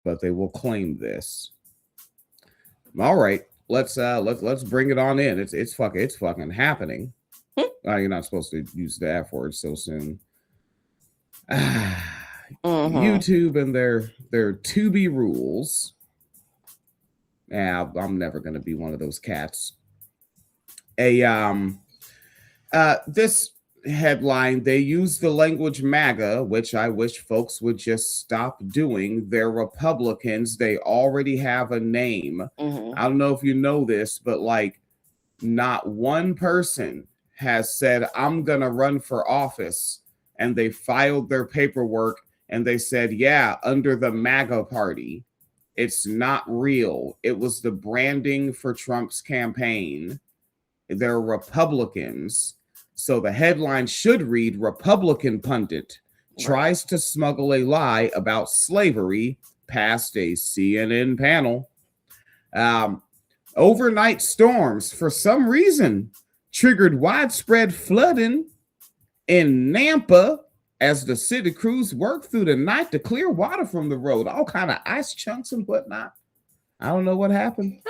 but they will claim this. All right, let's bring it on in. It's fucking happening. You're not supposed to use the F word so soon. YouTube and their Tubi rules. Yeah, I'm never gonna be one of those cats. This headline, they use the language MAGA, which I wish folks would just stop doing. They're Republicans. They already have a name. I don't know if you know this, but like not one person has said, I'm going to run for office. And they filed their paperwork and they said, yeah, under the MAGA party. It's not real. It was the branding for Trump's campaign. They're Republicans. So the headline should read, Republican pundit tries to smuggle a lie about slavery past a CNN panel. Overnight storms, for some reason, triggered widespread flooding in Nampa as the city crews worked through the night to clear water from the road. All kind of ice chunks and whatnot. I don't know what happened.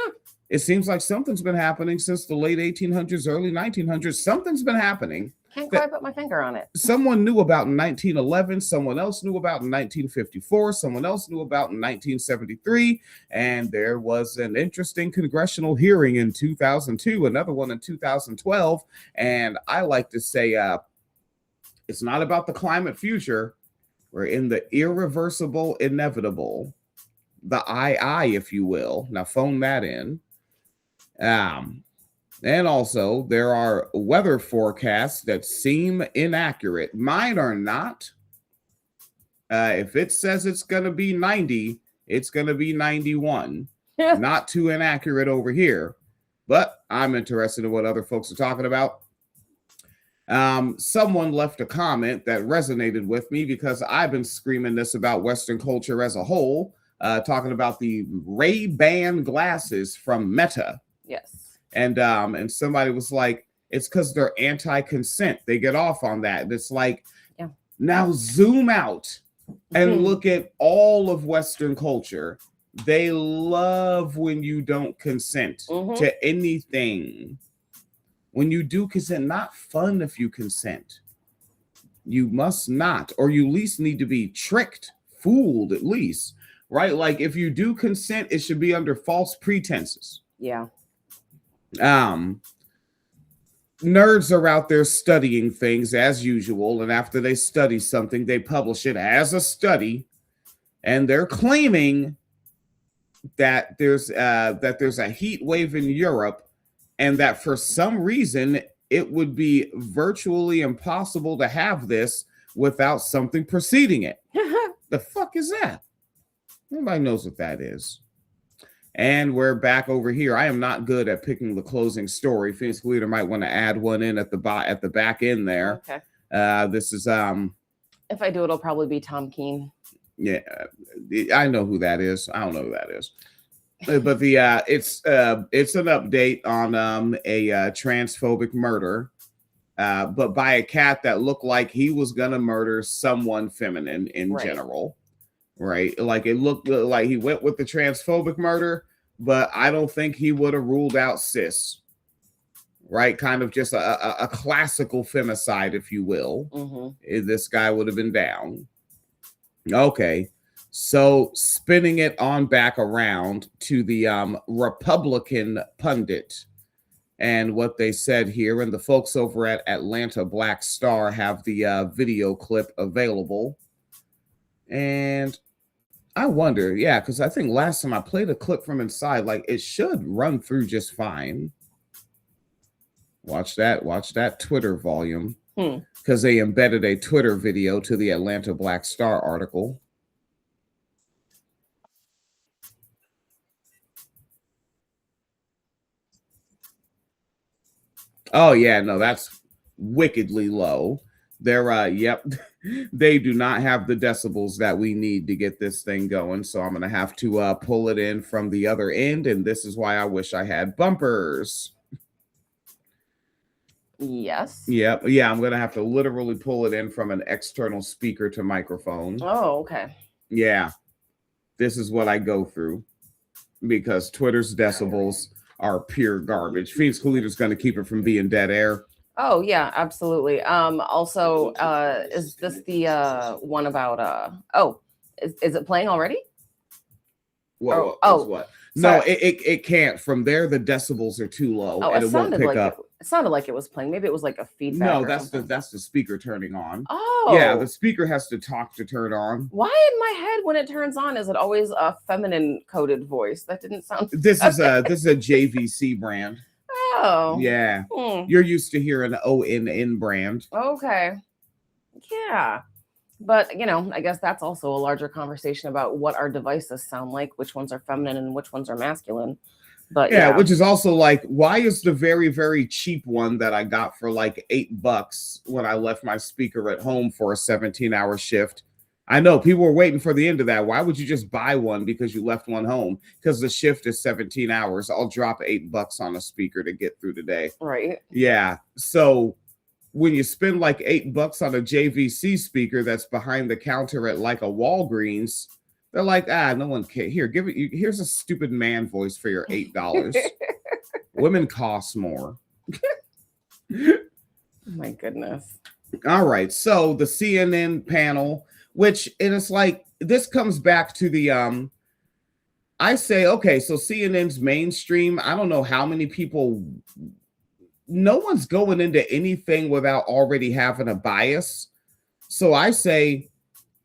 It seems like something's been happening since the late 1800s, early 1900s. Something's been happening. Can't quite put my finger on it. Someone knew about in 1911. Someone else knew about in 1954. Someone else knew about in 1973. And there was an interesting congressional hearing in 2002, another one in 2012. And I like to say it's not about the climate future. We're in the irreversible, inevitable, the II, if you will. Now, phone that in. And also, there are weather forecasts that seem inaccurate. Mine are not. If it says it's going to be 90, it's going to be 91. Not too inaccurate over here. But I'm interested in what other folks are talking about. Someone left a comment that resonated with me because I've been screaming this about Western culture as a whole, talking about the Ray-Ban glasses from Meta. Yes. And somebody was like, it's because they're anti-consent. They get off on that. And it's like, now zoom out and look at all of Western culture. They love when you don't consent to anything. When you do consent, not fun if you consent. You must not, or you at least need to be tricked, fooled at least, right? Like if you do consent, it should be under false pretenses. Yeah. Nerds are out there studying things as usual, and after they study something, they publish it as a study, and they're claiming that there's a heat wave in Europe, and that for some reason it would be virtually impossible to have this without something preceding it. The fuck is that? Nobody knows what that is. And we're back over here. I am not good at picking the closing story. Phoenix Leader might want to add one in at the back end there. Okay. This is if I do, it'll probably be Tom Keene. Yeah, I know who that is. I don't know who that is. But the it's an update on a transphobic murder, but by a cat that looked like he was gonna murder someone feminine in general. Right, like it looked like he went with the transphobic murder, but I don't think he would have ruled out cis. Right, kind of just a classical femicide, if you will. This guy would have been down. Okay, so spinning it on back around to the Republican pundit and what they said here, and the folks over at Atlanta Black Star have the video clip available. And I wonder, yeah, because I think last time I played a clip from inside, like it should run through just fine. Watch that Twitter volume, because they embedded a Twitter video to the Atlanta Black Star article. Oh yeah, no, that's wickedly low. They're yep. They do not have the decibels that we need to get this thing going. So I'm going to have to pull it in from the other end. And this is why I wish I had bumpers. Yes. Yep. Yeah, I'm going to have to literally pull it in from an external speaker to microphone. Oh, okay. Yeah. This is what I go through because Twitter's decibels are pure garbage. Phoenix Coolito's going to keep it from being dead air. Oh yeah, absolutely. Also, is this the one about is it playing already? What? No, it can't. From there, the decibels are too low, Oh, and it it won't sounded pick like up. it sounded like it was playing. Maybe it was like a feedback. No, or something. that's the speaker turning on. Oh, Yeah, the speaker has to talk to turn on. Why in my head when it turns on is it always a feminine coded voice? That didn't sound. This is a JVC brand. Oh, Yeah, Hmm. you're used to hearing an ONN brand. Okay. Yeah. But, I guess that's also a larger conversation about what our devices sound like, which ones are feminine and which ones are masculine. But Yeah, which is also like, why is the very, very cheap one that I got for like $8 when I left my speaker at home for a 17-hour shift? I know people were waiting for the end of that. Why would you just buy one because you left one home? Because the shift is 17 hours. I'll drop $8 on a speaker to get through the day. right. Yeah. So when you spend like $8 on a JVC speaker that's behind the counter at like a Walgreens, they're like, no one cares. Here, here's a stupid man voice for your $8. Women cost more. Oh my goodness. All right. So the CNN panel, and it's like, this comes back to the, I say, okay, so CNN's mainstream. I don't know how many people, no one's going into anything without already having a bias. So I say,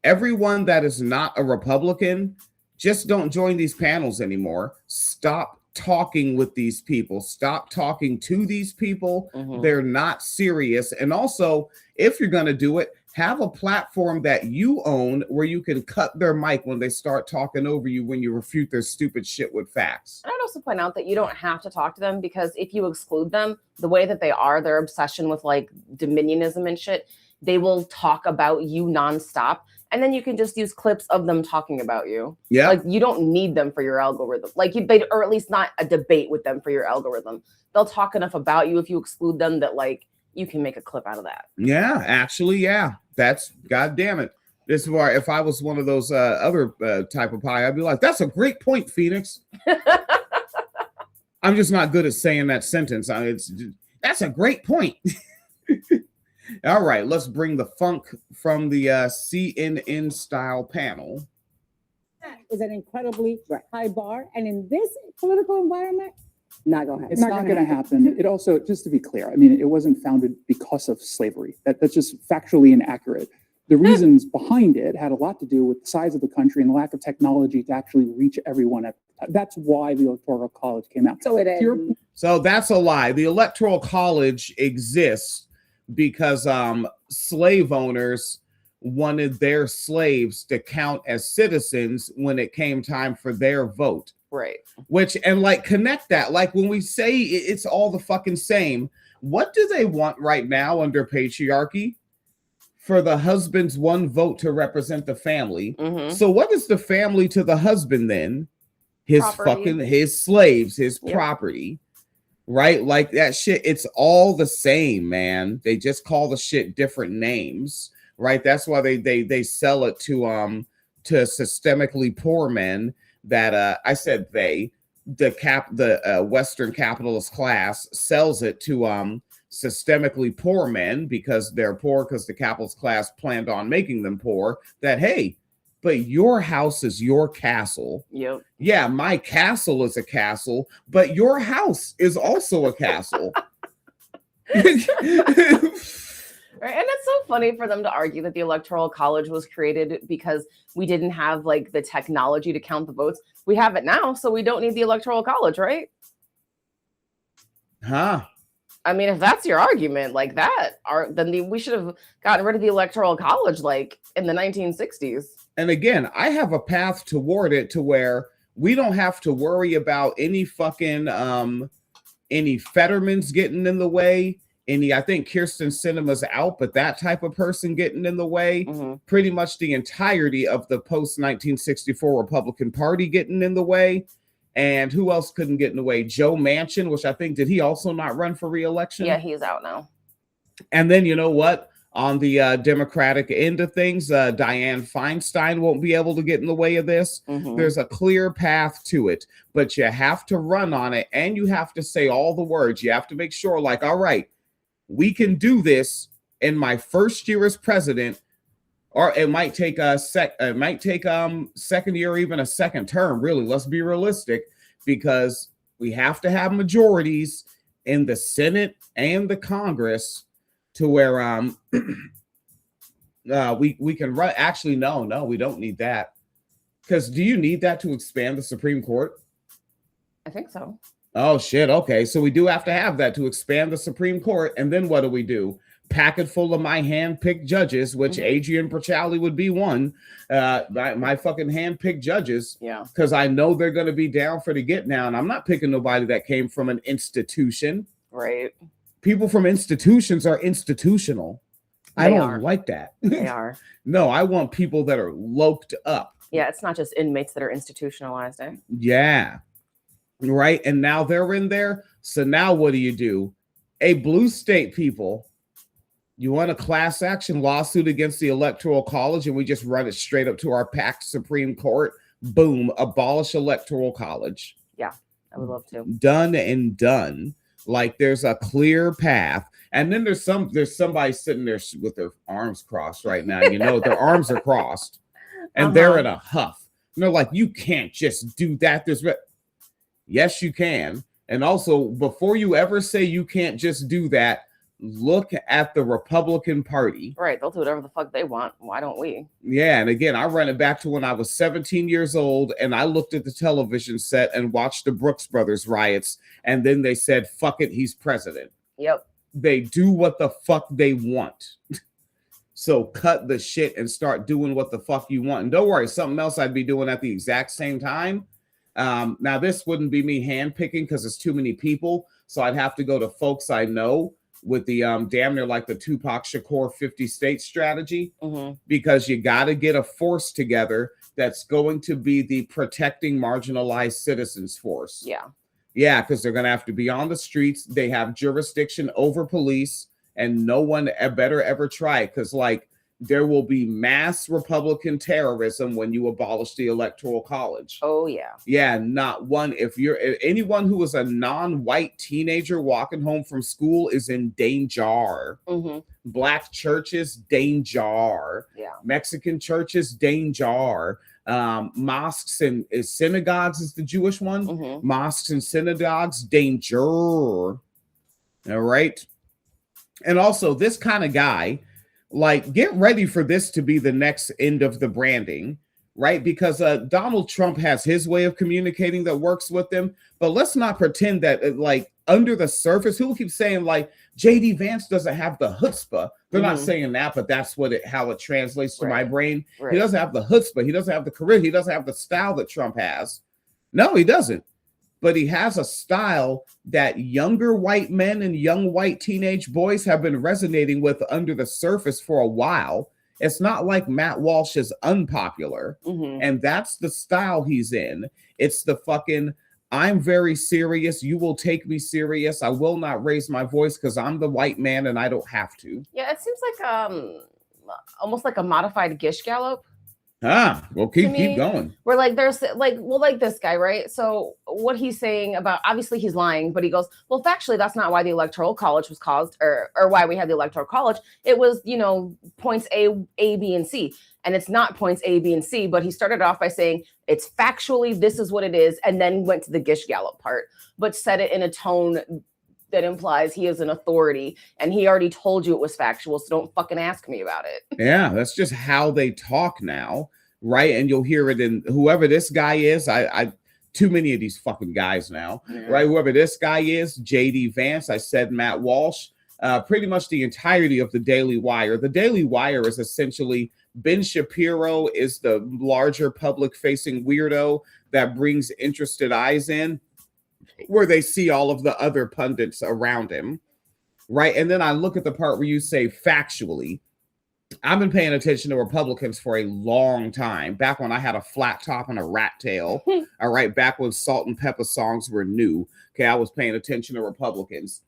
everyone that is not a Republican, just don't join these panels anymore. Stop talking with these people. Stop talking to these people. Mhm. They're not serious. And also, if you're going to do it, have a platform that you own where you can cut their mic when they start talking over you when you refute their stupid shit with facts. I'd also point out that you don't have to talk to them because if you exclude them, the way that they are, their obsession with like dominionism and shit, they will talk about you nonstop. And then you can just use clips of them talking about you. Yeah. Like you don't need them for your algorithm. Like or at least not a debate with them for your algorithm. They'll talk enough about you if you exclude them that like you can make a clip out of that. Yeah, actually, yeah. That's, God damn it. This is why if I was one of those other type of pie, I'd be like, that's a great point, Phoenix. I'm just not good at saying that sentence. That's a great point. All right, let's bring the funk from the CNN style panel. Is an incredibly high bar, and in this political environment, not gonna happen. It's not going to happen. It also, just to be clear, I mean, it wasn't founded because of slavery. That's just factually inaccurate. The reasons behind it had a lot to do with the size of the country and the lack of technology to actually reach everyone. That's why the Electoral College came out. So So that's a lie. The Electoral College exists because slave owners wanted their slaves to count as citizens when it came time for their vote. Right. And like connect that, like when we say it's all the fucking same, what do they want right now under patriarchy? For the husband's one vote to represent the family. Mhm. So what is the family to the husband then? His Property. his slaves, his Yep. property, right? Like that shit. It's all the same, man. They just call the shit different names, right? That's why they sell it to systemically poor men. That I said the Western capitalist class sells it to systemically poor men because they're poor because the capitalist class planned on making them poor. That hey, but your house is your castle. Yep. Yeah, my castle is a castle, but your house is also a castle. Right. And it's so funny for them to argue that the Electoral College was created because we didn't have like the technology to count the votes. We have it now, so we don't need the Electoral College, right? Huh. I mean, if that's your argument, like that, then we should have gotten rid of the Electoral College like in the 1960s. And again, I have a path toward it to where we don't have to worry about any fucking any Fettermans getting in the way. I think Kirsten Sinema's out, but that type of person getting in the way. Mm-hmm. Pretty much the entirety of the post-1964 Republican Party getting in the way. And who else couldn't get in the way? Joe Manchin, which I think, did he also not run for re-election? Yeah, he's out now. And then you know what? on the Democratic end of things. Dianne Feinstein won't be able to get in the way of this. Mhm. There's a clear path to it, but you have to run on it and you have to say all the words. You have to make sure, like, all right, we can do this in my first year as president, or it might take second year, or even a second term. Really, let's be realistic, because we have to have majorities in the Senate and the Congress to where we can run. Actually, no, we don't need that. Because do you need that to expand the Supreme Court? I think so. Oh shit. Okay, so we do have to have that to expand the Supreme Court, and then what do? Packet full of my hand-picked judges, which Adrian Perchali would be one. My fucking hand-picked judges. Yeah. Because I know they're going to be down for the get now, and I'm not picking nobody that came from an institution. Right. People from institutions are institutional. I They don't are. like that. They are. No, I want people that are loked up. Yeah, it's not just inmates that are institutionalized. Eh? Yeah. Right. And now they're in there. So now what do? A blue state people, you want a class action lawsuit against the Electoral College, and we just run it straight up to our packed Supreme Court. Boom. Abolish Electoral College. Yeah, I would love to. Done and done. Like there's a clear path. And then there's somebody sitting there with their arms crossed right now. You know, their arms are crossed and they're in a huff. And they're like, you can't just do that. Yes, you can. And also, before you ever say you can't just do that, look at the Republican Party. Right. They'll do whatever the fuck they want. Why don't we? Yeah. And again, I run it back to when I was 17 years old and I looked at the television set and watched the Brooks Brothers riots. And then they said, fuck it, he's president. Yep. They do what the fuck they want. So cut the shit and start doing what the fuck you want. And don't worry, something else I'd be doing at the exact same time. Now, this wouldn't be me handpicking because it's too many people. So I'd have to go to folks I know with the damn near like the Tupac Shakur 50 state strategy, because you got to get a force together that's going to be the protecting marginalized citizens force. Yeah. Yeah, because they're going to have to be on the streets. They have jurisdiction over police, and no one better ever try it, because like there will be mass Republican terrorism when you abolish the Electoral College. Oh, yeah. Yeah, not one. If you're anyone who is a non-white teenager walking home from school is in danger. Black churches, danger. Yeah. Mexican churches, danger. Mosques and synagogues is the Jewish one. Mosques and synagogues, danger. All right. And also, this kind of guy, like, get ready for this to be the next end of the branding, right? Because Donald Trump has his way of communicating that works with them. But let's not pretend that, like, under the surface, people keep saying, like, JD Vance doesn't have the chutzpah. They're not saying that, but that's how it translates to my brain. Right. He doesn't have the chutzpah. He doesn't have the charisma. He doesn't have the style that Trump has. No, he doesn't. But he has a style that younger white men and young white teenage boys have been resonating with under the surface for a while. It's not like Matt Walsh is unpopular. And that's the style he's in. It's the fucking, I'm very serious. You will take me serious. I will not raise my voice because I'm the white man and I don't have to. Yeah, it seems like almost like a modified Gish Gallop. Well, keep me, going. Where like there's like this guy, right? So what he's saying about, obviously he's lying, but he goes, well, factually, that's not why the Electoral College was caused, or why we had the Electoral College. It was, points A, B, and C. And it's not points A, B, and C, but he started off by saying it's factually, this is what it is, and then went to the Gish Gallop part, but said it in a tone that implies he is an authority, and he already told you it was factual, so don't fucking ask me about it. Yeah, that's just how they talk now, right? And you'll hear it in whoever this guy is. I too many of these fucking guys now, right? Whoever this guy is, JD Vance, I said Matt Walsh, pretty much the entirety of the Daily Wire. The Daily Wire is essentially Ben Shapiro is the larger public-facing weirdo that brings interested eyes in, where they see all of the other pundits around him, right? And then I look at the part where you say factually. I've been paying attention to Republicans for a long time, back when I had a flat top and a rat tail, all right, back when Salt and Pepper songs were new. Okay, I was paying attention to Republicans.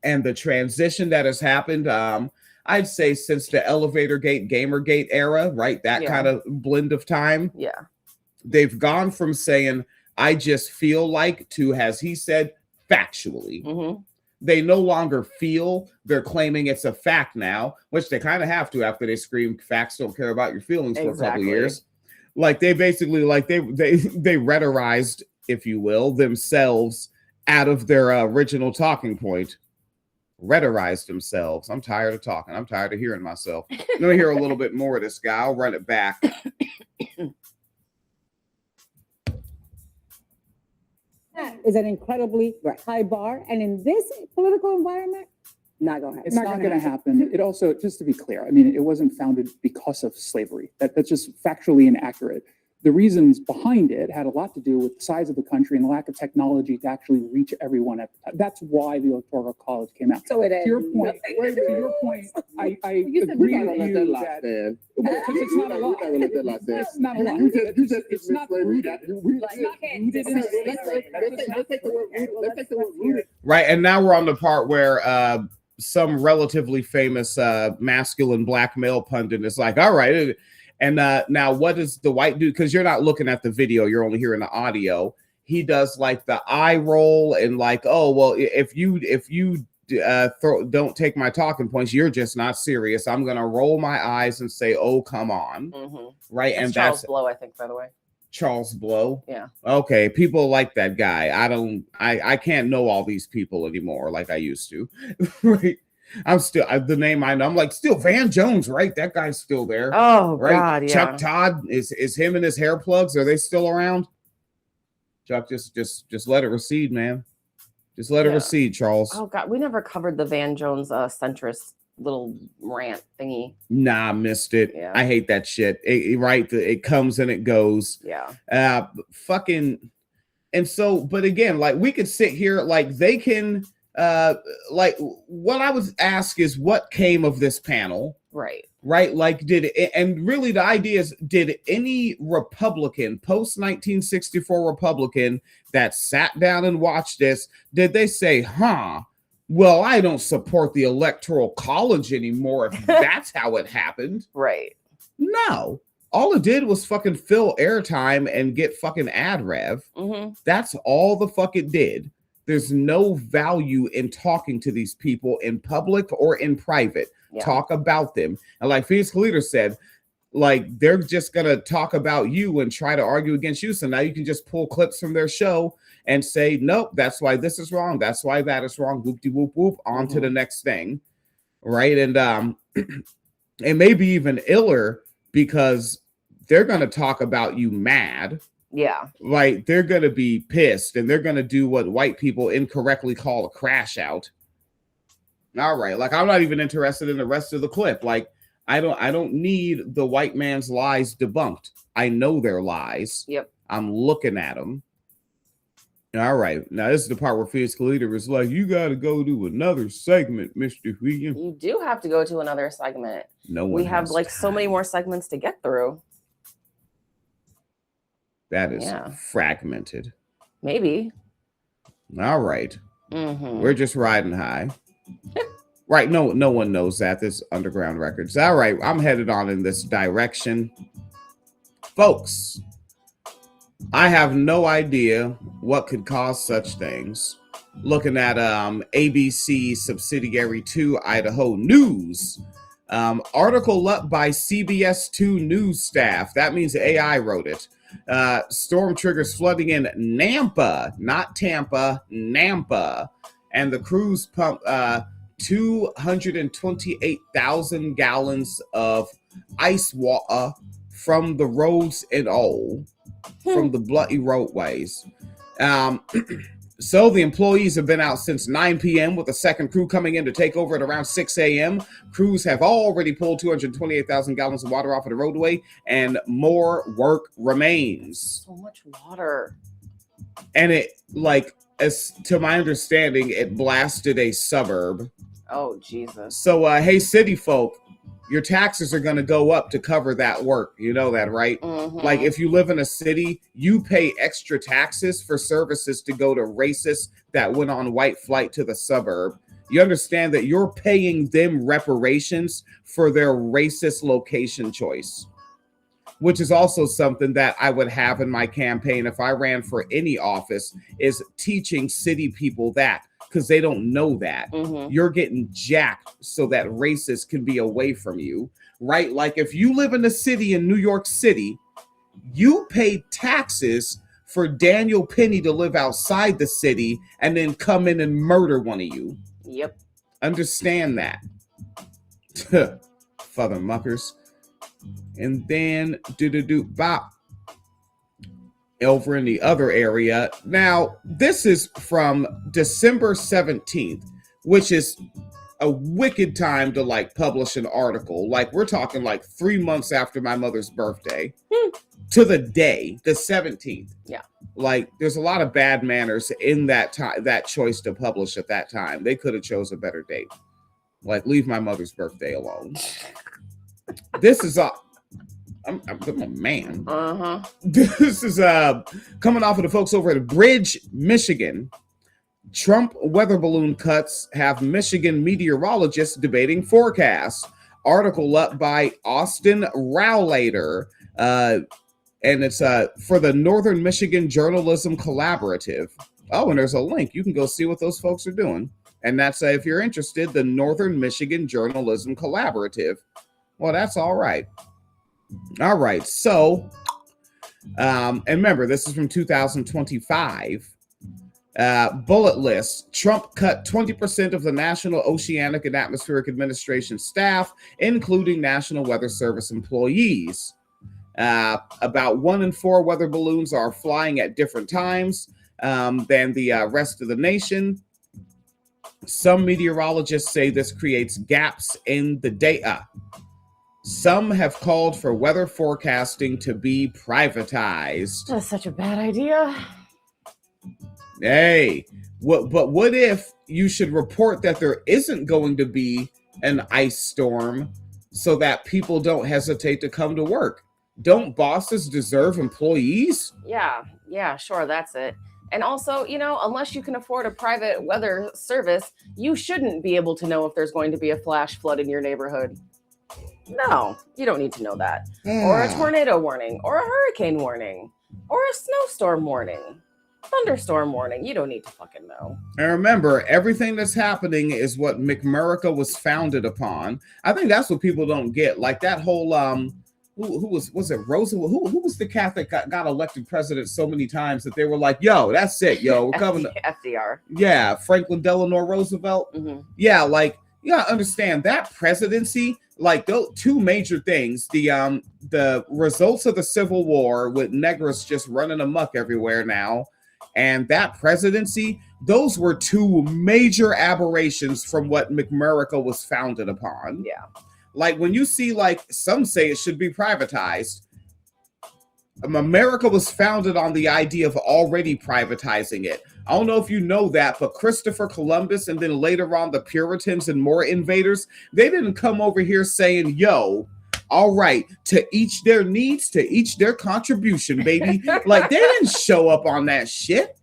And the transition that has happened, I'd say since the Elevator Gate, Gamergate era, right? That Yeah. kind of blend of time. Yeah. They've gone from saying, I just feel like, to, as he said, factually. Hmm. They no longer feel, they're claiming it's a fact now, which they kind of have to after they scream facts don't care about your feelings for a couple Exactly. years. Like they basically, like they rhetorized, if you will, themselves out of their original talking point. Rhetorized themselves. I'm tired of talking. I'm tired of hearing myself. Let me hear a little bit more of this guy. I'll run it back. Is an incredibly high bar, and in this political environment, not gonna happen. It's not going to happen. It also, just to be clear, I mean, it wasn't founded because of slavery. That's just factually inaccurate. The reasons behind it had a lot to do with the size of the country and the lack of technology to actually reach everyone at the time. That's why the Electoral College came out. So it To your had point, nothing to do I You said agree we with gotta you that because it's not a lot. It's not a lot. It's not rooted. It's not rooted in slavery. Right. And now we're on the part where some relatively famous masculine black male pundit is like, all right. And now what does the white dude, because you're not looking at the video, you're only hearing the audio. He does like the eye roll and like, oh, well, if you don't take my talking points, you're just not serious. I'm going to roll my eyes and say, oh, come on. Hmm. Right. That's And Charles that's Blow, I think, by the way. Charles Blow. Yeah. Okay. People like that guy. I can't know all these people anymore like I used to. Right. I'm still the name I know. I'm like, still Van Jones, right? That guy's still there. Oh, Right. God. Yeah. Chuck Todd is him and his hair plugs. Are they still around? Chuck, just let it recede, man. Just let it Yeah. recede, Charles. Oh, God. We never covered the Van Jones centrist little rant thingy. Nah, I missed it. Yeah. I hate that shit. It comes and it goes. Yeah. Fucking. And so, but again, like we could sit here, like they can, like what I was asked is what came of this panel, Right. right? Like, and really the idea is, did any Republican, post 1964 Republican that sat down and watched this, did they say, well, I don't support the Electoral College anymore if that's how it happened? Right. No. All it did was fucking fill airtime and get fucking ad rev. Hmm. That's all the fuck it did. There's no value in talking to these people in public or in private. Yeah. Talk about them. And like Phoenix Leader said, like they're just gonna talk about you and try to argue against you. So now you can just pull clips from their show and say, nope, that's why this is wrong. That's why that is wrong. Whoop de whoop whoop. On to the next thing. Right. And it may be even iller because they're gonna talk about you mad. Yeah. Like they're gonna be pissed and they're gonna do what white people incorrectly call a crash out. All right, like I'm not even interested in the rest of the clip. Like I don't need the white man's lies debunked. I know their lies. Yep. I'm looking at them. All right, now this is the part where Phoenix Leader is like, you got to go to another segment, Mr. William. You do have to go to another segment. No one. We have has like so many time. more segments to get through. That is Yeah. fragmented. Maybe. All right. Hmm. We're just riding high. Right. No one knows that. This Underground Records. All right. I'm headed on in this direction. Folks, I have no idea what could cause such things. Looking at ABC subsidiary 2 Idaho News. Article up by CBS 2 News staff. That means AI wrote it. Storm triggers flooding in Nampa, not Tampa, Nampa. And the crews pump 228,000 gallons of ice water from the roads and all, from the bloody roadways. So the employees have been out since 9 p.m. with the second crew coming in to take over at around 6 a.m. Crews have already pulled 228,000 gallons of water off of the roadway and more work remains. So much water. And it, like, as to my understanding, it blasted a suburb. Oh, Jesus. So, hey, city folk, your taxes are going to go up to cover that work. You know that, right? Mhm. Like if you live in a city, you pay extra taxes for services to go to racists that went on white flight to the suburb. You understand that you're paying them reparations for their racist location choice, which is also something that I would have in my campaign if I ran for any office, is teaching city people that, because they don't know that. Mhm. You're getting jacked so that racists can be away from you, right? Like if you live in a city in New York City, you pay taxes for Daniel Penny to live outside the city and then come in and murder one of you. Yep. Understand that. Father muckers. And then bop over in the other area. Now, this is from December 17th, which is a wicked time to like publish an article. Like we're talking like 3 months after my mother's birthday to the day, the 17th. Yeah. Like there's a lot of bad manners in that time, that choice to publish at that time. They could have chose a better date. Like leave my mother's birthday alone. This is I'm a man. Uh-huh. This is coming off of the folks over at Bridge, Michigan. Trump weather balloon cuts have Michigan meteorologists debating forecasts. Article up by Austin Rowlater. And it's for the Northern Michigan Journalism Collaborative. Oh, and there's a link. You can go see what those folks are doing. And that's, if you're interested, the Northern Michigan Journalism Collaborative. Well, that's all right. All right. So, and remember, this is from 2025. Bullet list. Trump cut 20% of the National Oceanic and Atmospheric Administration staff, including National Weather Service employees. About 1 in 4 weather balloons are flying at different times than the rest of the nation. Some meteorologists say this creates gaps in the data. Some have called for weather forecasting to be privatized. That's such a bad idea. Hey, but what if you should report that there isn't going to be an ice storm so that people don't hesitate to come to work? Don't bosses deserve employees? Yeah, sure, that's it. And also, unless you can afford a private weather service, you shouldn't be able to know if there's going to be a flash flood in your neighborhood. No, you don't need to know that. Or a tornado warning, or a hurricane warning, or a snowstorm warning, thunderstorm warning. You don't need to fucking know. And remember, everything that's happening is what McMurica was founded upon. I think that's what people don't get. Like that whole who was it Roosevelt? Who was the Catholic got elected president so many times that they were like, yo, that's it, yo, we're coming to FDR. Yeah, Franklin Delano Roosevelt. Mm-hmm. Yeah, like you gotta understand that presidency, like those two major things, the results of the Civil War with Negros just running amok everywhere now, and that presidency, those were two major aberrations from what McMurica was founded upon. Yeah. Like when you see, like some say it should be privatized. America was founded on the idea of already privatizing it. I don't know if you know that, but Christopher Columbus and then later on the Puritans and more invaders, they didn't come over here saying, yo, all right, to each their needs, to each their contribution, baby. Like they didn't show up on that shit.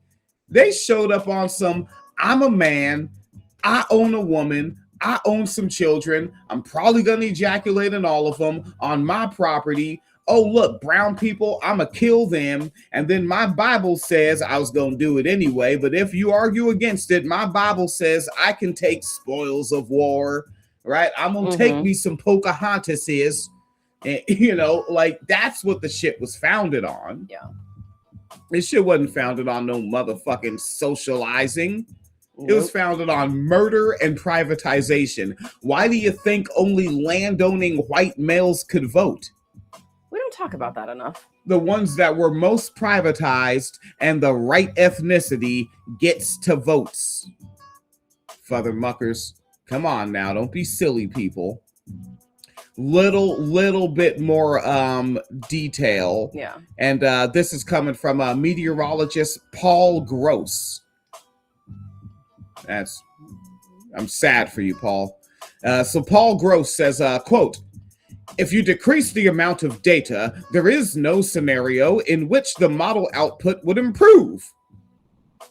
They showed up on some, I'm a man, I own a woman, I own some children. I'm probably going to ejaculate in all of them on my property. Oh, look, brown people, I'm going to kill them. And then my Bible says I was going to do it anyway. But if you argue against it, my Bible says I can take spoils of war, right? I'm going to take me some Pocahontases. And, like that's what the shit was founded on. Yeah. This shit wasn't founded on no motherfucking socializing. It was founded on murder and privatization. Why do you think only landowning white males could vote? We don't talk about that enough. The ones that were most privatized and the right ethnicity gets to votes. Father muckers, come on now, don't be silly people. Little bit more detail. Yeah. And this is coming from meteorologist Paul Gross. I'm sad for you, Paul. So Paul Gross says, quote, if you decrease the amount of data, there is no scenario in which the model output would improve.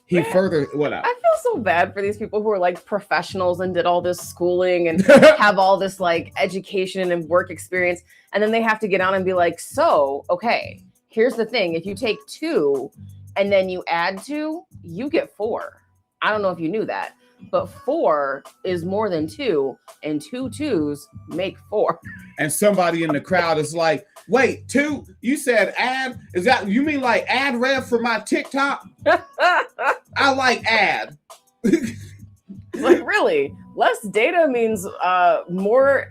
He Man, further what up? I feel so bad for these people who are like professionals and did all this schooling and have all this like education and work experience. And then they have to get on and be like, so, okay, here's the thing. If you take 2 and then you add 2, you get 4. I don't know if you knew that, but 4 is more than 2 and 2 2s make 4. And somebody in the crowd is like, wait, 2? You said ad? Is that, you mean like ad rev for my TikTok? I like ad. Like, really? Less data means more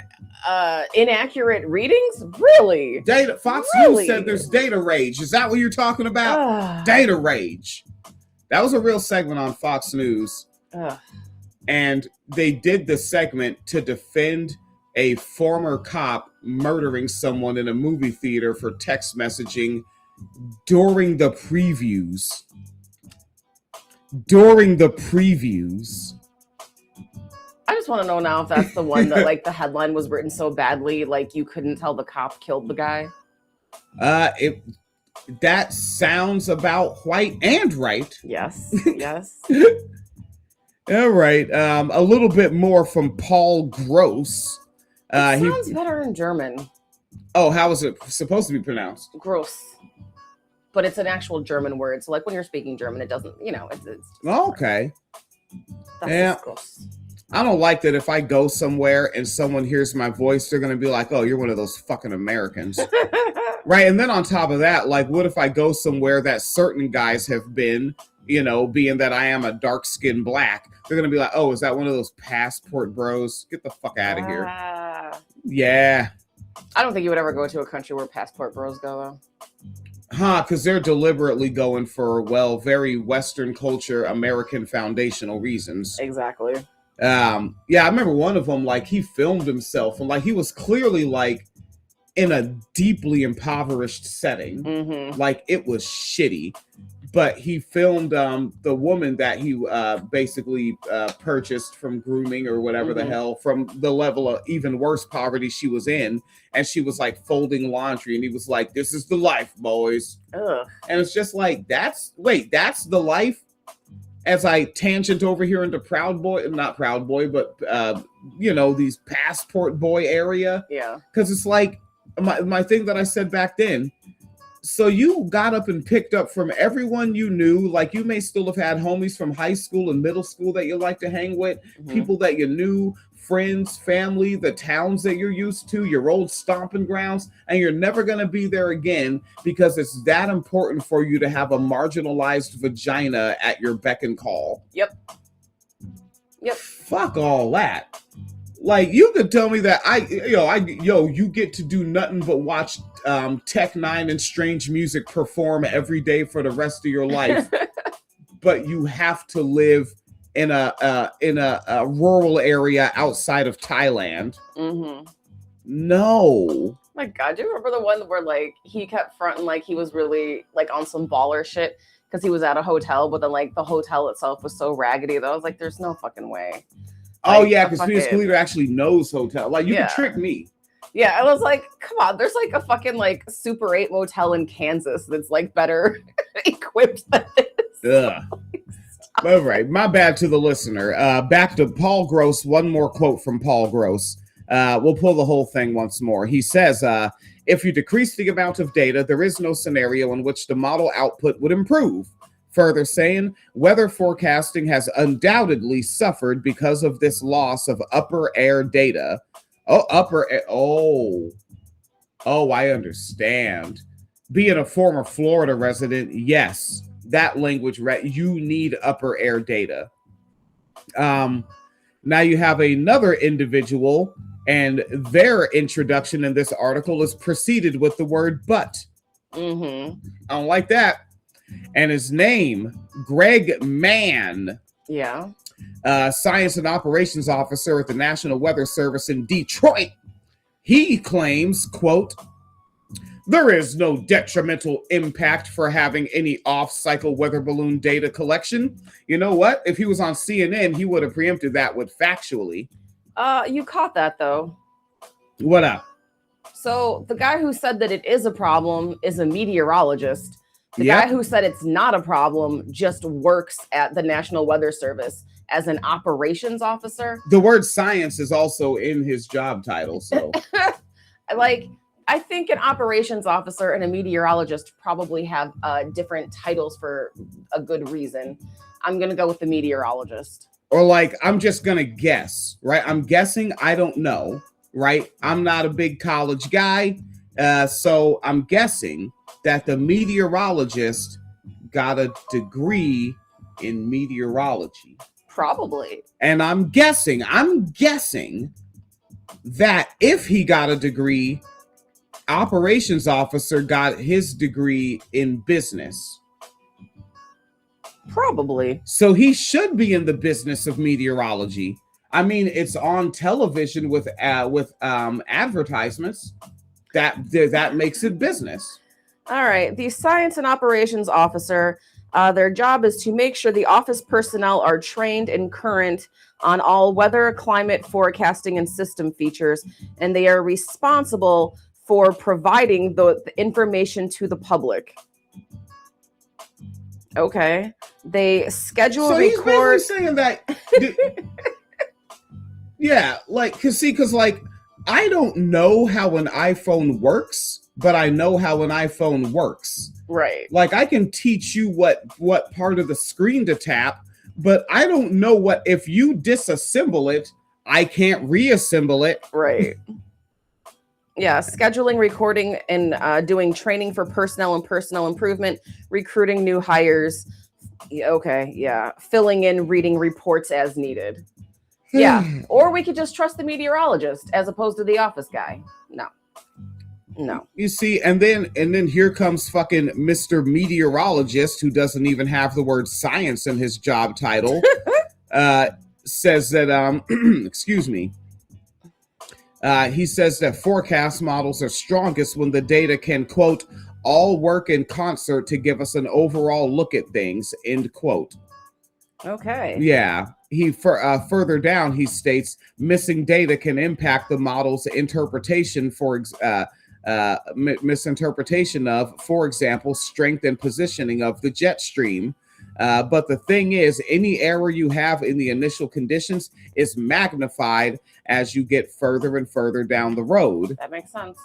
inaccurate readings? Really? Data. Fox Really? News said there's data rage. Is that what you're talking about? Ugh. Data rage. That was a real segment on Fox News. Ugh. And they did the segment to defend a former cop murdering someone in a movie theater for text messaging during the previews. I just want to know now if that's the one that like the headline was written so badly, like you couldn't tell the cop killed the guy. That sounds about white and right. Yes, yes. All right. A little bit more from Paul Gross. It sounds better in German. Oh, how is it supposed to be pronounced? Gross. But it's an actual German word. So like when you're speaking German, it doesn't, it's just Okay. that's Yeah. just gross. I don't like that if I go somewhere and someone hears my voice, they're going to be like, oh, you're one of those fucking Americans. Right. And then on top of that, like, what if I go somewhere that certain guys have been, being that I am a dark-skinned black, they're going to be like, oh, is that one of those passport bros? Get the fuck out of here. Yeah. I don't think you would ever go to a country where passport bros go, though. Because they're deliberately going for, very Western culture, American foundational reasons. Exactly. I remember one of them, like, he filmed himself and, like, he was clearly, like, in a deeply impoverished setting. Mm-hmm. Like, it was shitty. But he filmed the woman that he basically purchased from grooming or whatever the hell, from the level of even worse poverty she was in. And she was like folding laundry. And he was like, this is the life, boys. Ugh. And it's just like, that's the life? As I tangent over here into not Proud Boy, but, these passport boy area. Yeah. Because it's like my thing that I said back then. So you got up and picked up from everyone you knew. Like, you may still have had homies from high school and middle school that you like to hang with, people that you knew, friends, family, the towns that you're used to, your old stomping grounds, and you're never going to be there again because it's that important for you to have a marginalized vagina at your beck and call. Yep. Fuck all that. Like, you could tell me that you get to do nothing but watch Tech Nine and Strange Music perform every day for the rest of your life, but you have to live in a rural area outside of Thailand. Mm-hmm. No. My God, do you remember the one where like he kept fronting like he was really like on some baller shit because he was at a hotel, but then like the hotel itself was so raggedy that I was like, there's no fucking way. Oh, Like, yeah, a because Phoenix fucking- Leader actually knows hotel. Like, you Yeah. can trick me. Yeah, I was like, come on, there's like a fucking like Super 8 motel in Kansas that's like better equipped than this. Ugh. All right, my bad to the listener. Back to Paul Gross. One more quote from Paul Gross. We'll pull the whole thing once more. He says, if you decrease the amount of data, there is no scenario in which the model output would improve. Further saying, weather forecasting has undoubtedly suffered because of this loss of upper air data. Oh, upper air. Oh, I understand. Being a former Florida resident, yes, that language, you need upper air data. Now you have another individual, and their introduction in this article is preceded with the word but. Mm-hmm. I don't like that. And his name, Greg Mann, Yeah. Science and Operations Officer at the National Weather Service in Detroit. He claims, quote, there is no detrimental impact for having any off-cycle weather balloon data collection. You know what? If he was on CNN, he would have preempted that with factually. You caught that though. What up? So the guy who said that it is a problem is a meteorologist, The Yep. guy who said it's not a problem just works at the National Weather Service as an operations officer. The word science is also in his job title. So Like, I think an operations officer and a meteorologist probably have different titles for a good reason. I'm going to go with the meteorologist. or like, I'm just going to guess, right? I'm guessing. I don't know, right? I'm not a big college guy. So I'm guessing that the meteorologist got a degree in meteorology. Probably. And I'm guessing that if he got a degree, operations officer got his degree in business. Probably. So he should be in the business of meteorology. I mean, it's on television with advertisements. That makes it business. All right. The science and operations officer, their job is to make sure the office personnel are trained and current on all weather, climate forecasting, and system features, and they are responsible for providing the information to the public. Okay. They schedule, So he's record. basically saying that. Yeah, like, cause like, I don't know how an iPhone works, but I know how an iPhone works. Right. Like, I can teach you what part of the screen to tap, but I don't know what, if you disassemble it, I can't reassemble it. Right. Yeah, scheduling, recording, and doing training for personnel and personnel improvement, recruiting new hires. Okay, yeah. Filling in, reading reports as needed. Yeah. Or we could just trust the meteorologist as opposed to the office guy. No. You see, and then here comes fucking Mr. Meteorologist, who doesn't even have the word science in his job title. Says that excuse me. He says that forecast models are strongest when the data can, quote, all work in concert to give us an overall look at things, end quote. Okay. Yeah. He further down, he states missing data can impact the model's interpretation misinterpretation of, for example, strength and positioning of the jet stream. But the thing is, any error you have in the initial conditions is magnified as you get further and further down the road. That makes sense.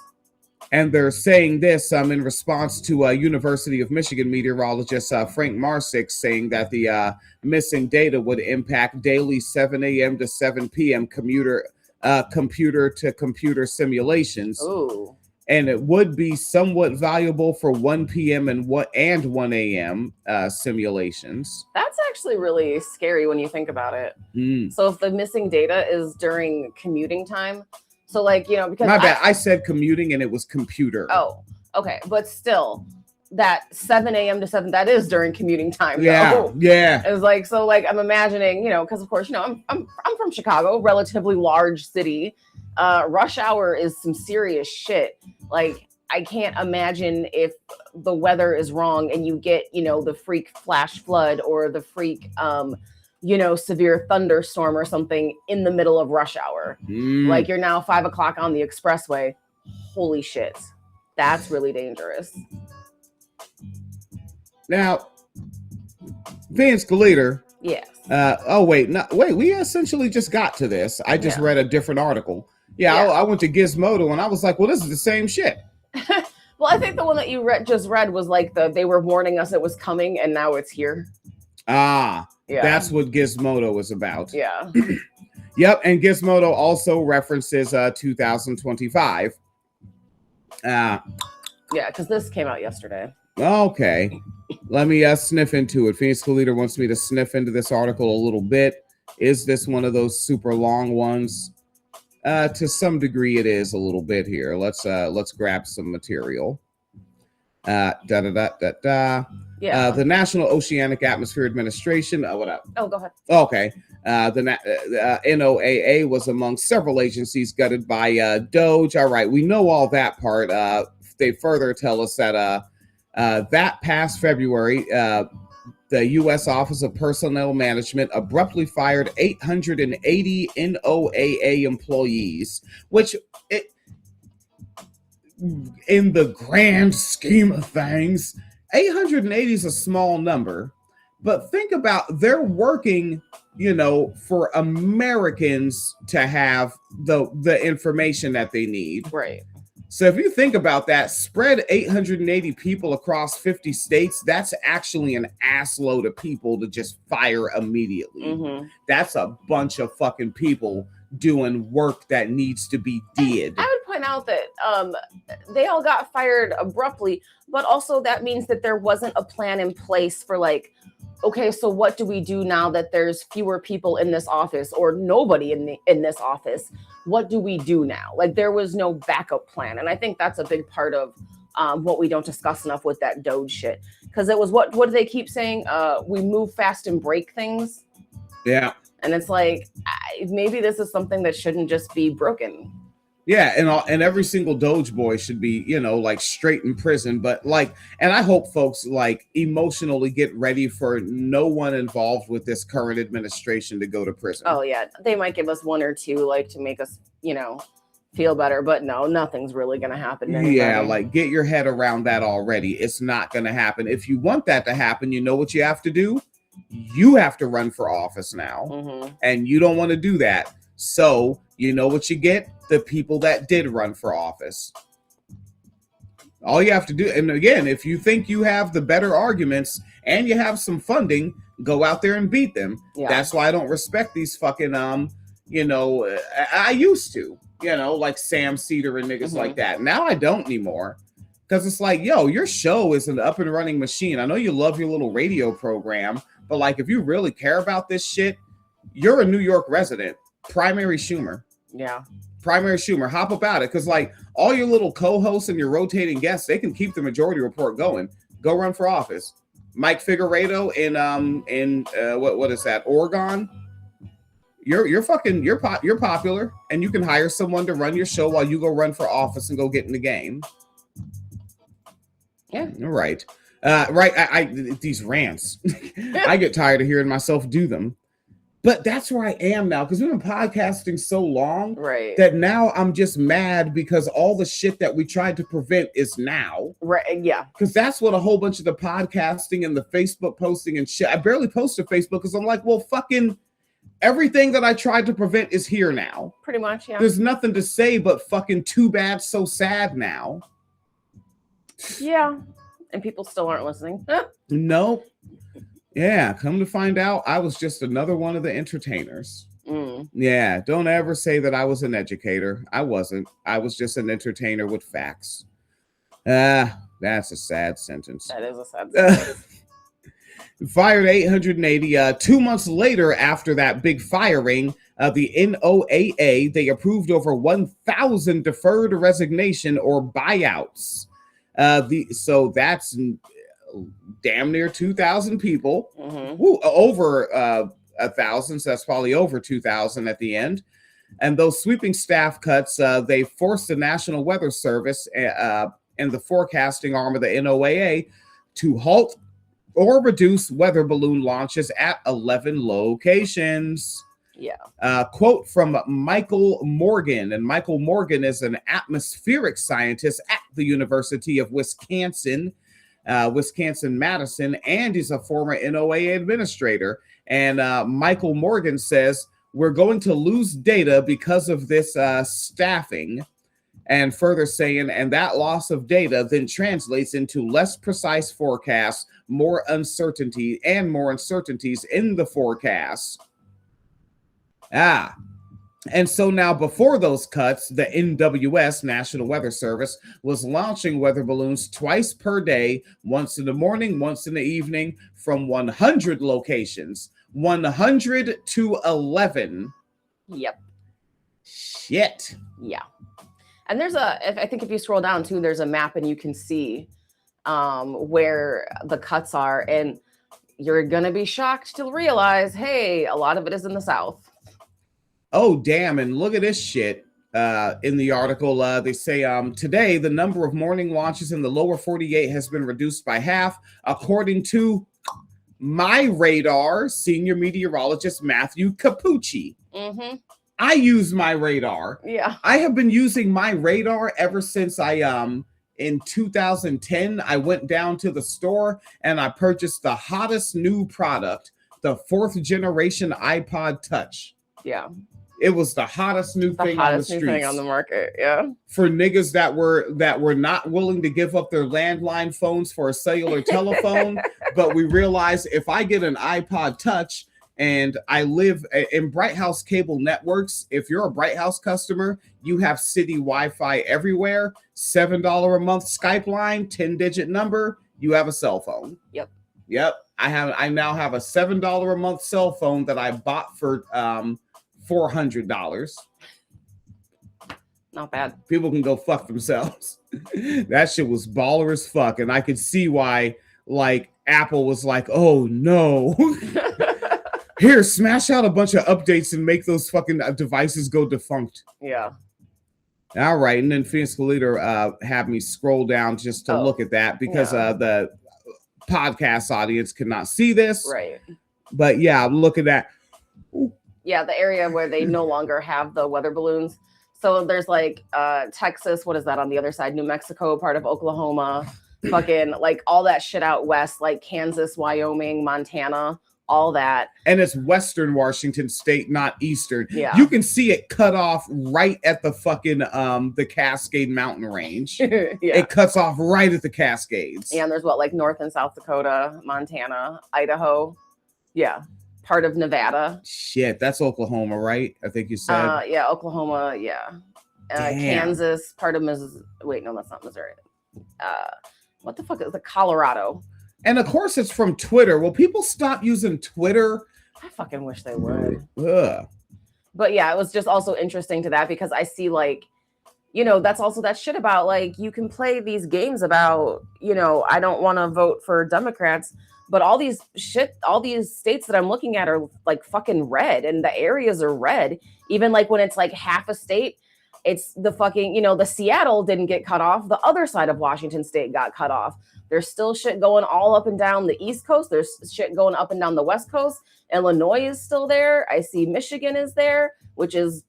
And they're saying this in response to University of Michigan meteorologist Frank Marsick saying that the missing data would impact daily 7 a.m. to 7 p.m. computer to computer simulations. Ooh. And it would be somewhat valuable for 1 p.m. and 1 a.m. Simulations. That's actually really scary when you think about it. Mm. So if the missing data is during commuting time, so like, you know, because My bad. I said commuting and it was computer. Oh, okay. But still, that 7 a.m. to 7, that is during commuting time. yeah, Though. yeah. It's like, so like, I'm imagining, you know, because of course, you know, I'm from Chicago, relatively large city. Rush hour is some serious shit. Like, I can't imagine if the weather is wrong and you get, you know, the freak flash flood or the freak, you know, severe thunderstorm or something in the middle of rush hour. Mm. Like you're now 5 o'clock on the expressway. Holy shit. That's really dangerous. Now, Vince Gleader. Yes. We essentially just got to this. I just Yeah. read a different article. Yeah. I went to Gizmodo and I was like, well, this is the same shit. Well, I think the one that you just read was like they were warning us it was coming and now it's here. Ah, Yeah. that's what Gizmodo is about. Yeah. Yep, and Gizmodo also references 2025. Yeah, because this came out yesterday. Okay, let me sniff into it. Phoenix Leader wants me to sniff into this article a little bit. Is this one of those super long ones? To some degree, it is a little bit here. Let's grab some material. Yeah. The National Oceanic Atmosphere Administration. What up? Oh, go ahead. Okay. The NOAA was among several agencies gutted by DOGE. All right, we know all that part. They further tell us that that past February, the U.S. Office of Personnel Management abruptly fired 880 NOAA employees, which, in the grand scheme of things, 880 is a small number, but think about they're working, for Americans to have the information that they need. Right. So if you think about that, spread 880 people across 50 states, that's actually an ass load of people to just fire immediately. Mm-hmm. That's a bunch of fucking people doing work that needs to be did. I would point out that they all got fired abruptly, but also that means that there wasn't a plan in place for like, okay, so what do we do now that there's fewer people in this office or nobody in this office? What do we do now? Like there was no backup plan. And I think that's a big part of what we don't discuss enough with that Doge shit. Because it was what do they keep saying? We move fast and break things. Yeah. And it's like, maybe this is something that shouldn't just be broken. Yeah, and every single Doge boy should be, like straight in prison. But and I hope folks emotionally get ready for no one involved with this current administration to go to prison. Oh yeah, they might give us one or two to make us, feel better. But no, nothing's really gonna happen to anybody. Yeah, get your head around that already. It's not gonna happen. If you want that to happen, you know what you have to do? You have to run for office now, and you don't want to do that. So you know what you get? The people that did run for office. All you have to do, and again, if you think you have the better arguments and you have some funding, go out there and beat them. Yeah. That's why I don't respect these fucking I used to, like Sam Cedar and niggas like that. Now I don't anymore. Because it's like, yo, your show is an up and running machine. I know you love your little radio program, but if you really care about this shit, you're a New York resident. Primary Schumer. Yeah. Primary Schumer, hop about it. Because all your little co-hosts and your rotating guests, they can keep the Majority Report going. Go run for office. Mike Figueredo in what is that, Oregon? You're popular, and you can hire someone to run your show while you go run for office and go get in the game. Yeah. Right. I these rants. I get tired of hearing myself do them. But that's where I am now, because we've been podcasting so long that now I'm just mad because all the shit that we tried to prevent is now. Right. Yeah. Because that's what a whole bunch of the podcasting and the Facebook posting and shit. I barely post to Facebook because I'm like, well, fucking everything that I tried to prevent is here now. Pretty much, yeah. There's nothing to say but fucking too bad, so sad now. Yeah. And people still aren't listening. Nope. Yeah, come to find out, I was just another one of the entertainers. Yeah, don't ever say that I was an educator. I wasn't. I was just an entertainer with facts. That's a sad sentence. That is a sad sentence. Fired 880. 2 months later, after that big firing, the NOAA, they approved over 1,000 deferred resignation or buyouts. So that's damn near 2,000 people. Over 1,000, so that's probably over 2,000 at the end. And those sweeping staff cuts, they forced the National Weather Service and the forecasting arm of the NOAA to halt or reduce weather balloon launches at 11 locations. Yeah. Quote from Michael Morgan. And Michael Morgan is an atmospheric scientist at the University of Wisconsin, Madison, and he's a former NOAA administrator. And Michael Morgan says, we're going to lose data because of this staffing. And further saying, and that loss of data then translates into less precise forecasts, more uncertainties in the forecasts. And so now before those cuts, the NWS, National Weather Service, was launching weather balloons twice per day, once in the morning, once in the evening, from 100 locations. 100 to 11. Yep. Shit. Yeah. And I think if you scroll down too, there's a map and you can see where the cuts are. And you're going to be shocked to realize, hey, a lot of it is in the South. Oh, damn. And look at this shit. In the article, they say today, the number of morning launches in the lower 48 has been reduced by half, according to my radar senior meteorologist, Matthew Capucci. I use my radar. Yeah. I have been using my radar ever since I in 2010, I went down to the store and I purchased the hottest new product, the 4th generation iPod Touch. Yeah. It was the hottest new The thing hottest on the new thing streets on the market. Yeah. for niggas that were not willing to give up their landline phones for a cellular telephone. But we realized if I get an iPod Touch and I live in Bright House Cable Networks, if you're a Bright House customer, you have city Wi-Fi everywhere, $7 a month Skype line, 10-digit number, you have a cell phone. Yep. I now have a $7 a month cell phone that I bought for $400. Not bad. People can go fuck themselves. That shit was baller as fuck, and I could see why like Apple was like, oh no. Here, smash out a bunch of updates and make those fucking devices go defunct. Yeah. All right, and then Phoenix Leader had me scroll down just to look at that because the podcast audience could not see this. Right. But yeah, look at that. Yeah, the area where they no longer have the weather balloons. So there's like Texas, what is that on the other side? New Mexico, part of Oklahoma, fucking like all that shit out west, like Kansas, Wyoming, Montana, all that. And it's Western Washington State, not Eastern. Yeah. You can see it cut off right at the fucking the Cascade Mountain Range. Yeah. It cuts off right at the Cascades. And there's what, like North and South Dakota, Montana, Idaho. Yeah. Part of Nevada. Shit, that's Oklahoma, right? I think you said. Yeah, Oklahoma, yeah. Damn. Kansas, part of Missouri. Wait, no, that's not Missouri. What the fuck is the Colorado? And of course, it's from Twitter. Will people stop using Twitter? I fucking wish they would. Ugh. But yeah, it was just also interesting to that because I see like, that's also that shit about like you can play these games about, I don't want to vote for Democrats, but all these states that I'm looking at are like fucking red and the areas are red. Even like when it's like half a state, it's the fucking, the Seattle didn't get cut off. The other side of Washington state got cut off. There's still shit going all up and down the East Coast. There's shit going up and down the West Coast. Illinois is still there. I see Michigan is there, which is,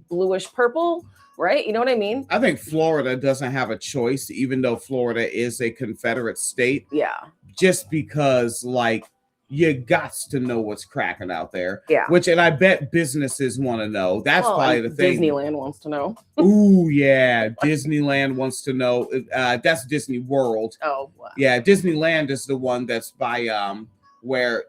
bluish purple, right? You know what I mean? I think Florida doesn't have a choice, even though Florida is a Confederate state. Yeah. Just because, like, you got to know what's cracking out there. Yeah. And I bet businesses want to know. That's probably the thing. Disneyland wants to know. Ooh, yeah. Disneyland wants to know. That's Disney World. Oh, wow. Yeah, Disneyland is the one that's by where.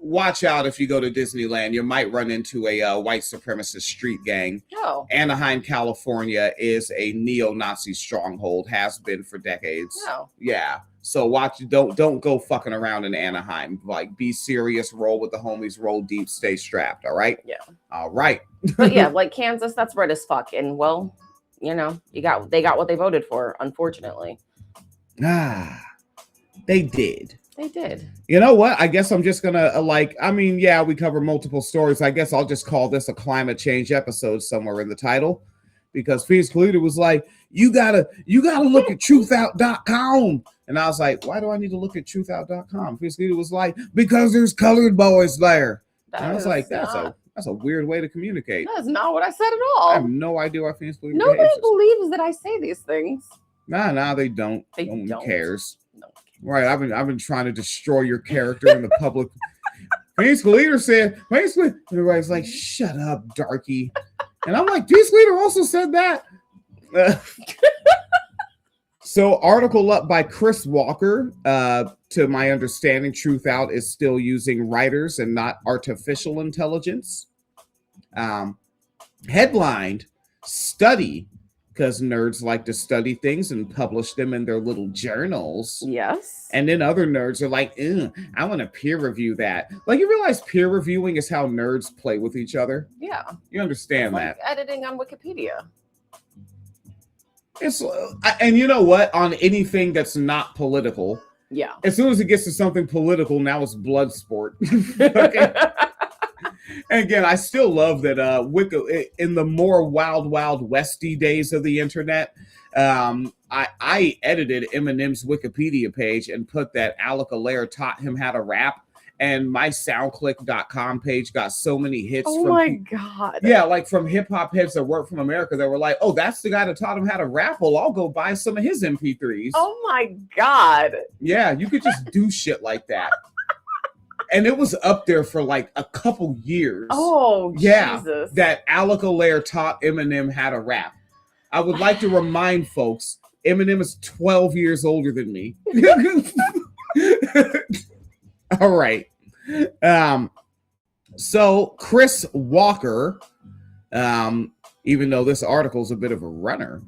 Watch out if you go to Disneyland. You might run into a white supremacist street gang. Oh. Anaheim, California is a neo-Nazi stronghold. Has been for decades. Oh. Yeah. So watch. Don't go fucking around in Anaheim. Like, be serious. Roll with the homies. Roll deep. Stay strapped. All right. Yeah. All right. But yeah, like Kansas, that's red as fuck. And well, they got what they voted for. Unfortunately. They did. They did. You know what? I guess I'm just gonna we cover multiple stories. I guess I'll just call this a climate change episode somewhere in the title, because Phoenix Leader was like, you gotta look at truthout.com. And I was like, why do I need to look at truthout.com? Phoenix Leader was like, because there's colored boys there. And I was like, that's a weird way to communicate. That's not what I said at all. I have no idea why Phoenix Leader Nobody behaves this way. believes that I say these things. Nah, they don't. They No one don't. cares. No. Right, I've been trying to destroy your character in the public. Phoenix Leader said, everybody's like, shut up, darky. And I'm like, Phoenix Leader also said that. So, article up by Chris Walker. To my understanding, Truth Out is still using writers and not artificial intelligence. Headlined, study, because nerds like to study things and publish them in their little journals. Yes. And then other nerds are like, I want to peer review that. Like, you realize peer reviewing is how nerds play with each other? Yeah. You understand It's like that? editing on Wikipedia. It's and you know what? On anything that's not political, Yeah. as soon as it gets to something political, now it's blood sport. Okay. And again, I still love that in the more wild westy days of the internet, I edited Eminem's Wikipedia page and put that Alec Allaire taught him how to rap, and my soundclick.com page got so many hits Oh from my people. God. Yeah, like from hip hop heads that work from America that were like, oh, that's the guy that taught him how to rap. Well, I'll go buy some of his MP3s. Oh my God. Yeah, you could just do shit like that. And it was up there for like a couple years. Oh, Yeah, Jesus. that Alec Alaire taught Eminem how to rap. I would like to remind folks, Eminem is 12 years older than me. All right. So Chris Walker, even though this article is a bit of a runner,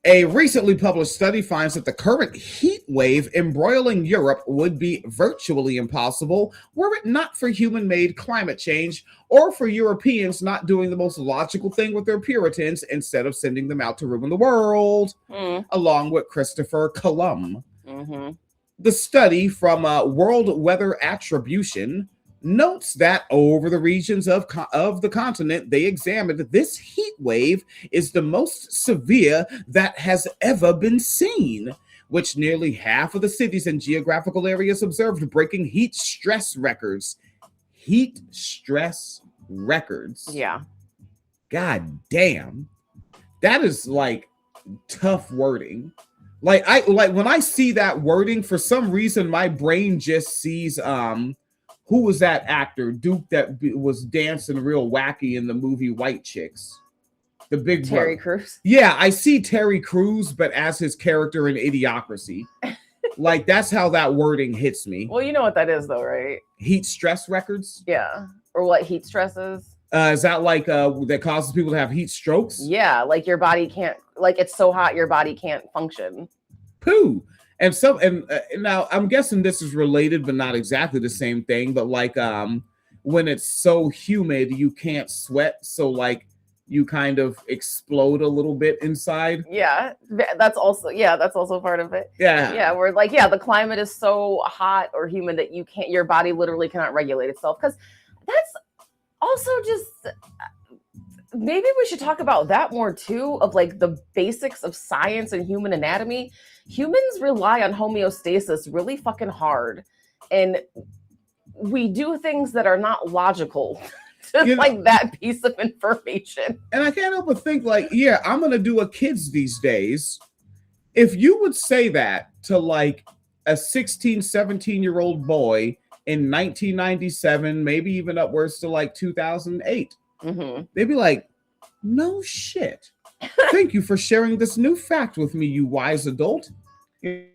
a recently published study finds that the current heat wave embroiling Europe would be virtually impossible were it not for human-made climate change or for Europeans not doing the most logical thing with their Puritans instead of sending them out to ruin the world, along with Christopher Columb. Mm-hmm. The study from World Weather Attribution notes that over the regions of the continent they examined, this heat wave is the most severe that has ever been seen, which nearly half of the cities and geographical areas observed breaking heat stress records. Heat stress records. Yeah. God damn. That is like tough wording. Like when I see that wording, for some reason my brain just sees who was that actor, Duke, that was dancing real wacky in the movie White Chicks? The big Terry brother. Crews. Yeah, I see Terry Crews, but as his character in Idiocracy. Like, that's how that wording hits me. Well, you know what that is, though, right? Heat stress records? Yeah. Or what heat stress is? Is that like that causes people to have heat strokes? Yeah, like your body can't, like it's so hot your body can't function. Poo. And now I'm guessing this is related, but not exactly the same thing. But like when it's so humid, you can't sweat, so like you kind of explode a little bit inside. Yeah, that's also part of it. Yeah. Yeah, we're like, yeah, the climate is so hot or humid that your body literally cannot regulate itself. Because that's also just, maybe we should talk about that more too, of like the basics of science and human anatomy. Humans rely on homeostasis really fucking hard, and we do things that are not logical. Just like that piece of information. And I can't help but think, like, yeah, I'm gonna do a kids these days. If you would say that to like a 16, 17-year-old boy in 1997, maybe even upwards to like 2008, they'd be like, no shit. Thank you for sharing this new fact with me, you wise adult. You